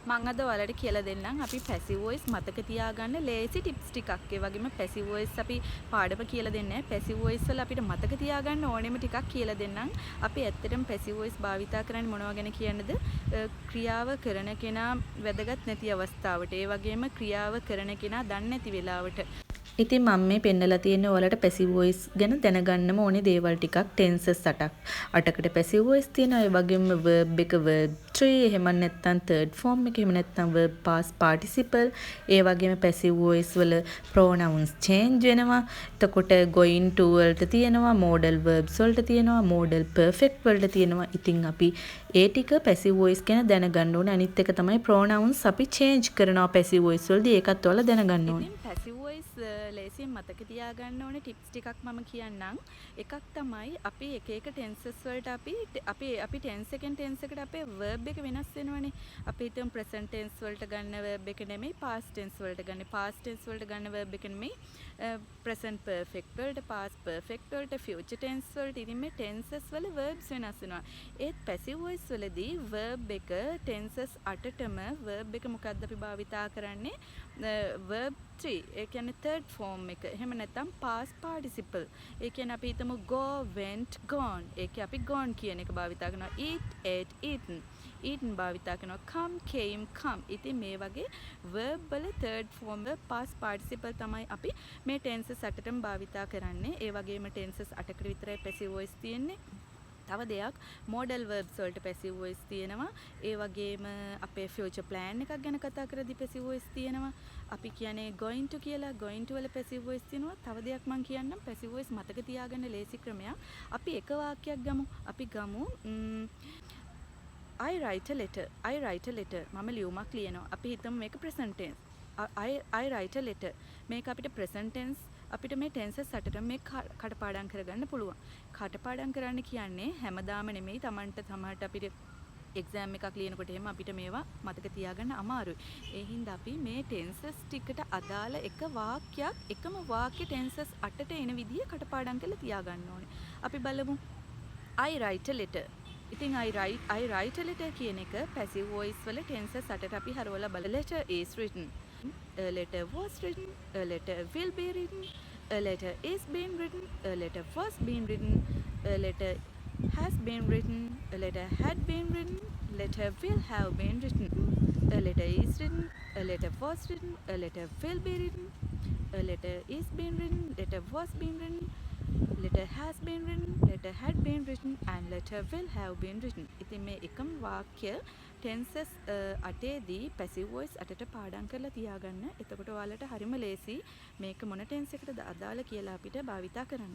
මම අද ඔයාලට කියලා දෙන්නම් අපි පැසිව් වොයිස් මතක තියාගන්න ලේසි ටිප්ස් ටිකක්. ඒ වගේම පැසිව් වොයිස් අපි පාඩම කියලා දෙන්නේ නැහැ. පැසිව් වොයිස් වල අපිට මතක තියාගන්න ඕනෙම ටිකක් කියලා දෙන්නම්. අපි ඇත්තටම පැසිව් වොයිස් භාවිතා කරන්නේ මොනවා ගැන කියන්නද? ක්‍රියාව කරන කෙනා වැදගත් නැති අවස්ථාවට. ඒ වගේම ක්‍රියාව කරන කෙනා දන්නේ නැති වෙලාවට. ඉතින් මම මේ පෙන්නලා තියෙන්නේ ඔයාලට පැසිව් වොයිස් ගැන දැනගන්නම ඕනේ දේවල් ටිකක්. ටෙන්සස් 8කට පැසිව් වොයිස් තියෙනවා. ඒ වගේම verb එක verb 3 එහෙම නැත්නම් third form එක එහෙම නැත්නම් verb past participle. ඒ වගේම පැසිව් වොයිස් වල pronouns change වෙනවා. එතකොට going to වලට තියෙනවා, modal verbs වලට තියෙනවා, modal perfect වලට තියෙනවා. ඉතින් අපි ඒ ටික පැසිව් වොයිස් ගැන දැනගන්න ඕනේ. අනිත් එක තමයි pronouns අපි change කරනවා පැසිව් වොයිස් වලදී. ඒකත් ඔයාලා දැනගන්න ඕනේ. ඉතින් පැසිව් වොයිස් ලේසියෙන් මතක තියාගන්න ඕනේ ටිප්ස් ටිකක් මම කියන්නම්. එකක් තමයි අපි එක එක ටෙන්සස් වලට අපි ටෙන්ස් එකෙන් ටෙන්ස් එකට අපේ verb එක වෙනස් වෙනවනේ. අපි හිතමු present tense වලට ගන්න verb එක නෙමෙයි past tense වලට ගන්න. past tense වලට ගන්න verb එක නෙමෙයි present perfect වලට, past perfect වලට, future tense වලට. ඉතින් මේ tenses වල verbs වෙනස් වෙනවා. ඒත් passive voice වලදී verb එක tenses 8ටම verb එක මොකක්ද අපි භාවිතා කරන්නේ? verb 3. ඒ කියන්නේ third form එක. එහෙම නැත්නම් past participle. ඒ කියන්නේ අපි හිතමු go, went, gone. ඒකේ අපි gone කියන එක භාවිතා කරනවා. eat, ate, eaten. eaten භාවිතා කරනවා. come, came, come. ඉතින් මේ වගේ verb වල third form වල past participle තමයි අපි මේ tenses 8ටම භාවිතා කරන්නේ. ඒ වගේම tenses 8කට විතරයි passive voice තියෙන්නේ. තව දෙයක් modal verbs වලට passive voice තියෙනවා. ඒ වගේම අපේ future plan එකක් ගැන කතා කරද්දී passive voice තියෙනවා. අපි කියන්නේ going to කියලා, going to වල passive voice තියෙනවා. තව දෙයක් මම කියන්නම් passive voice මතක තියාගන්න ලේසි ක්‍රමයක්. අපි එක වාක්‍යයක් ගමු. අපි ගමු I write a letter. I write a letter. මම ලියුමක් ලියනවා. අපි හිතමු මේක present tense. I write a letter. මේක අපිට present tense අපිට මේ tenses 8ට මේ කටපාඩම් කරගන්න පුළුවන්. කටපාඩම් කරන්න කියන්නේ හැමදාම නෙමෙයි තමන්ට අපිට එක්සෑම් එකක් ලියනකොට එහෙම අපිට මේවා මතක තියාගන්න අමාරුයි. ඒ හින්දා අපි මේ tenses ටිකට අදාළ එක වාක්‍යයක් එකම වාක්‍ය tenses 8ට එන විදිය කටපාඩම් කරලා තියාගන්න ඕනේ. අපි බලමු I write a letter. ඉතින් I write a letter කියන එක passive voice වල tenses 8ට අපි හරවලා බලමු. Letter is written. A letter was written. A letter will be written. A letter is being written. A letter was being written. A letter has been written. A letter had been written. Letter will have been written. A letter is written. A letter was written. A letter will be written. A letter is being written. Letter was being written. Letter has been written. Letter had been written. And letter will have been written. ඉතින් මේ එකම වාක්‍ය tenses 8ේදී passive voice 8ට පාඩම් කරලා තියාගන්න. එතකොට ඔයාලට හරිම ලේසි මේක මොන tense එකටද අදාළ කියලා අපිට භාවිතා කරන්න.